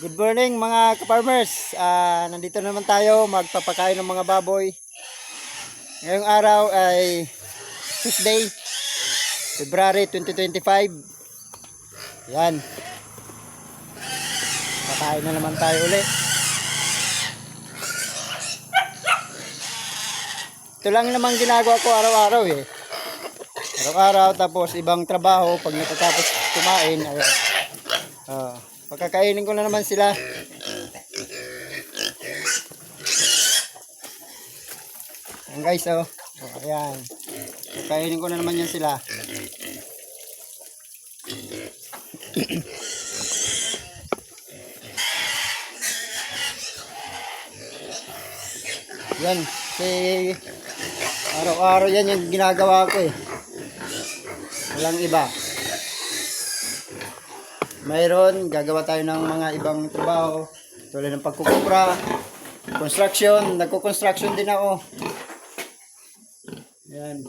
Good morning mga ka-farmers. Nandito naman tayo magpapakain ng mga baboy. Ngayong araw ay Tuesday, February 2025. Yan. Pakain na naman tayo ulit. Ito lang naman ginagawa ko araw-araw eh. Araw-araw tapos ibang trabaho pag natatapos kumain. Pagkakainin ko na naman sila. Ayan guys, ayan. Pagkakainin ko na naman yan sila. Yan, kasi araw-araw yan yung ginagawa ko eh. Walang iba. Mayroon, gagawa tayo ng mga ibang trabaho tulad ng pagkukupra, construction, nagko-construction din ako. Yan.